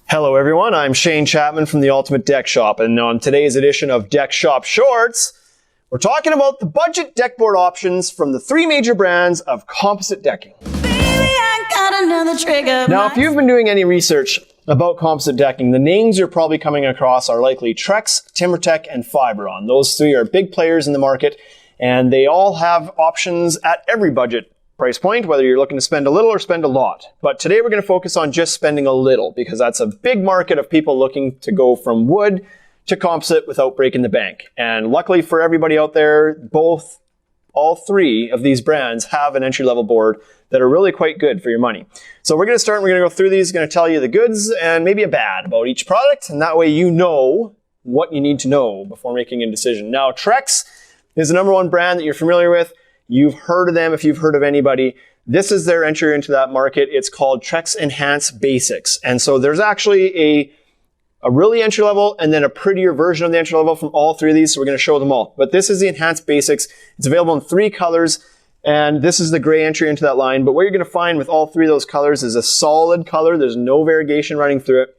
Hello everyone, I'm Shane Chapman from the Ultimate Deck Shop, and on today's edition of Deck Shop Shorts, we're talking about the budget deck board options from the three major brands of composite decking. Now, if you've been doing any research about composite decking, the names you're probably coming across are likely Trex, TimberTech, and Fiberon. Those three are big players in the market, and they all have options at every budget price point, whether you're looking to spend a little or spend a lot. But today we're going to focus on just spending a little, because that's a big market of people looking to go from wood to composite without breaking the bank. And luckily for everybody out there, all three of these brands have an entry-level board that are really quite good for your money. So we're going to start and we're going to go through these, going to tell you the goods and maybe a bad about each product, and that way you know what you need to know before making a decision. Now, Trex is the #1 brand that you're familiar with. You've heard of them if you've heard of anybody. This is their entry into that market. It's called Trex Enhanced Basics. And so there's actually a really entry level and then a prettier version of the entry level from all three of these. So we're going to show them all. But this is the Enhanced Basics. It's available in 3 colors. And this is the gray entry into that line. But what you're going to find with all 3 of those colors is a solid color. There's no variegation running through it.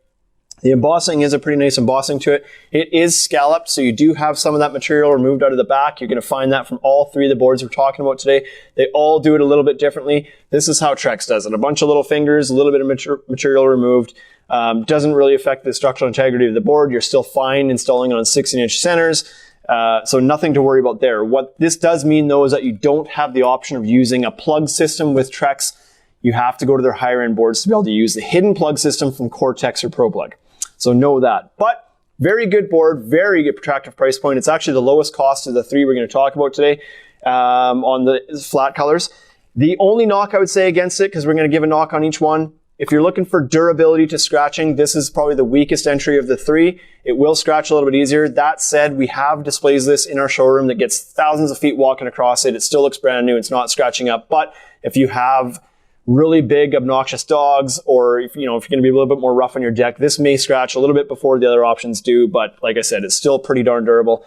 The embossing is a pretty nice embossing to it. It is scalloped, so you do have some of that material removed out of the back. You're going to find that from all 3 of the boards we're talking about today. They all do it a little bit differently. This is how Trex does it. A bunch of little fingers, a little bit of material removed. Doesn't really affect the structural integrity of the board. You're still fine installing it on 16-inch centers. So nothing to worry about there. What this does mean, though, is that you don't have the option of using a plug system with Trex. You have to go to their higher-end boards to be able to use the hidden plug system from Cortex or ProPlug. So know that. But very good board, very good attractive price point. It's actually the lowest cost of the 3 we're going to talk about today on the flat colors. The only knock I would say against it, because we're going to give a knock on each one, if you're looking for durability to scratching, this is probably the weakest entry of the 3. It will scratch a little bit easier. That said, we have displays this in our showroom that gets thousands of feet walking across it. It still looks brand new. It's not scratching up. But if you have really big, obnoxious dogs, or if you're going to be a little bit more rough on your deck, this may scratch a little bit before the other options do, but like I said, it's still pretty darn durable.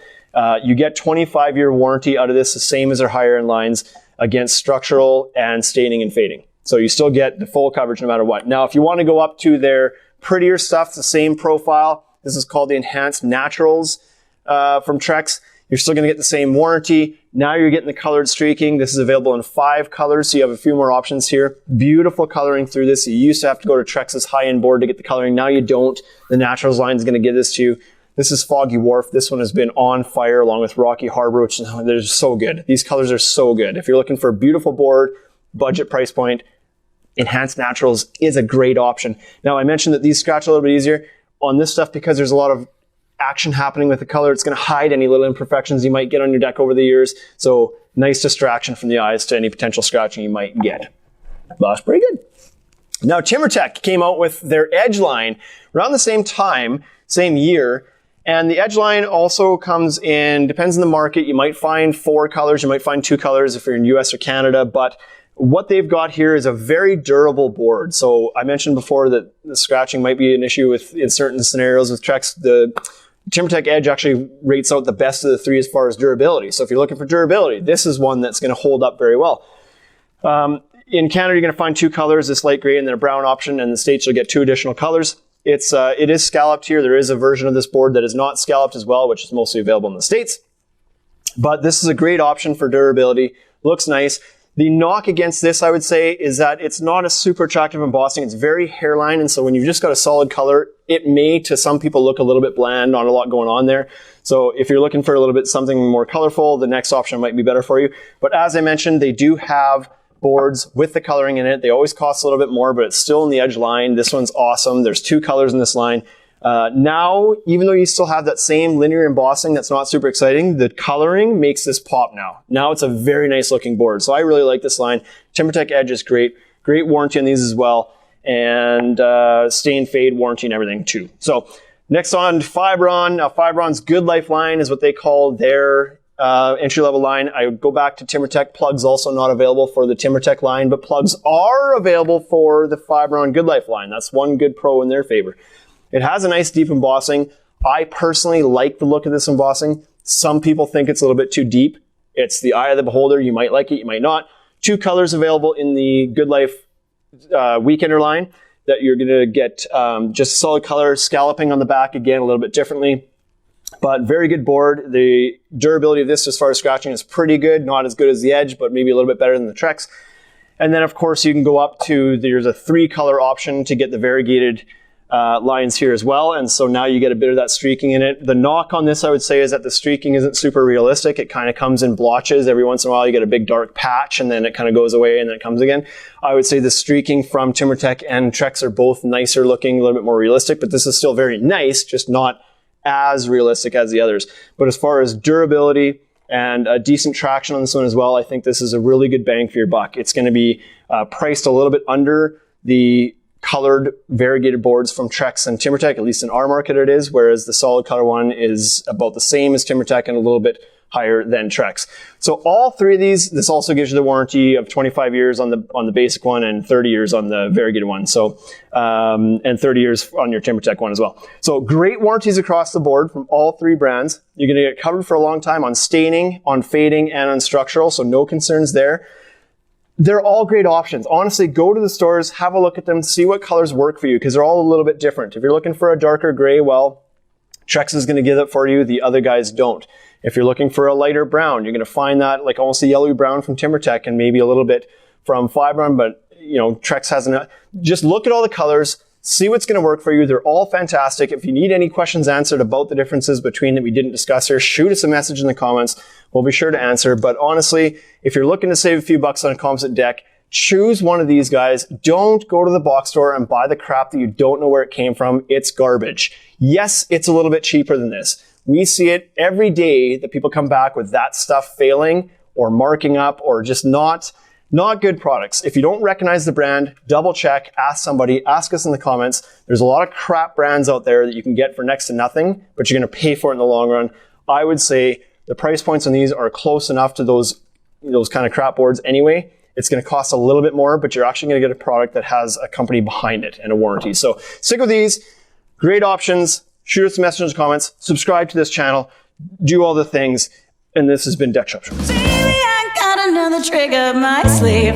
You get 25-year warranty out of this, the same as our higher end lines, against structural and staining and fading. So you still get the full coverage no matter what. Now, if you want to go up to their prettier stuff, the same profile, this is called the Enhanced Naturals from Trex. You're still going to get the same warranty. Now you're getting the colored streaking. This is available in 5 colors, so you have a few more options here. Beautiful coloring through this. You used to have to go to Trex's high-end board to get the coloring. Now you don't. The Naturals line is going to give this to you. This is Foggy Wharf. This one has been on fire along with Rocky Harbor, which they're so good. These colors are so good. If you're looking for a beautiful board, budget price point, Enhanced Naturals is a great option. Now, I mentioned that these scratch a little bit easier on this stuff because there's a lot of action happening with the color. It's going to hide any little imperfections you might get on your deck over the years. So nice distraction from the eyes to any potential scratching you might get. That's pretty good. Now, TimberTech came out with their Edge line around the same time, same year. And the Edge line also comes in, depends on the market. You might find 4 colors. You might find 2 colors if you're in US or Canada. But what they've got here is a very durable board. So I mentioned before that the scratching might be an issue in certain scenarios with Trex. The TimberTech Edge actually rates out the best of the 3 as far as durability. So if you're looking for durability, this is one that's going to hold up very well. In Canada, you're going to find 2 colors, this light gray and then a brown option. And in the States, you'll get 2 additional colors. It is scalloped here. There is a version of this board that is not scalloped as well, which is mostly available in the States. But this is a great option for durability. Looks nice. The knock against this, I would say, is that it's not a super attractive embossing. It's very hairline, and so when you've just got a solid color, it may, to some people, look a little bit bland, not a lot going on there. So if you're looking for a little bit something more colorful, the next option might be better for you. But as I mentioned, they do have boards with the coloring in it. They always cost a little bit more, but it's still in the Edge line. This one's awesome. There's 2 colors in this line. Now, even though you still have that same linear embossing that's not super exciting, the coloring makes this pop now. Now it's a very nice looking board. So I really like this line. TimberTech Edge is great. Great warranty on these as well. And stain fade warranty and everything too. So next on Fiberon. Now Fiberon's Good Life line is what they call their entry-level line. I would go back to TimberTech. Plugs also not available for the TimberTech line, but plugs are available for the Fiberon Good Life line. That's one good pro in their favor. It has a nice deep embossing. I personally like the look of this embossing. Some people think it's a little bit too deep. It's the eye of the beholder. You might like it, you might not. 2 colors available in the Good Life Weekender line. that you're going to get just solid color, scalloping on the back again a little bit differently. But very good board. The durability of this as far as scratching is pretty good. Not as good as the Edge, but maybe a little bit better than the Trex. And then of course you can go up to, there's a 3-color option to get the variegated lines here as well. And so now you get a bit of that streaking in it. The knock on this, I would say, is that the streaking isn't super realistic. It kind of comes in blotches. Every once in a while you get a big dark patch and then it kind of goes away and then it comes again. I would say the streaking from TimberTech and Trex are both nicer looking, a little bit more realistic, but this is still very nice, just not as realistic as the others. But as far as durability and a decent traction on this one as well, I think this is a really good bang for your buck. It's going to be priced a little bit under the colored variegated boards from Trex and TimberTech, at least in our market it is, whereas the solid color one is about the same as TimberTech and a little bit higher than Trex. So all 3 of these, this also gives you the warranty of 25 years on the basic one and 30 years on the variegated one. So, and 30 years on your TimberTech one as well. So great warranties across the board from all 3 brands. You're going to get covered for a long time on staining, on fading, and on structural. So no concerns there. They're all great options. Honestly, go to the stores, have a look at them, see what colors work for you, because they're all a little bit different. If you're looking for a darker gray, well, Trex is going to give it for you. The other guys don't. If you're looking for a lighter brown, you're going to find that like almost a yellowy brown from TimberTech and maybe a little bit from Fiberon, but you know, Trex hasn't. Just look at all the colors, see what's going to work for you. They're all fantastic. If you need any questions answered about the differences between that we didn't discuss here, shoot us a message in the comments. We'll be sure to answer. But honestly, if you're looking to save a few bucks on a composite deck, choose one of these guys. Don't go to the box store and buy the crap that you don't know where it came from. It's garbage. Yes, it's a little bit cheaper than this. We see it every day that people come back with that stuff failing or marking up or just not good products. If you don't recognize the brand, double check, ask somebody, ask us in the comments. There's a lot of crap brands out there that you can get for next to nothing, but you're going to pay for it in the long run. I would say the price points on these are close enough to those kind of crap boards anyway. It's going to cost a little bit more, but you're actually going to get a product that has a company behind it and a warranty. So stick with these. Great options. Shoot us a message in the comments. Subscribe to this channel. Do all the things. And this has been Deck Shop Show. Baby, I got another trick up my sleeve.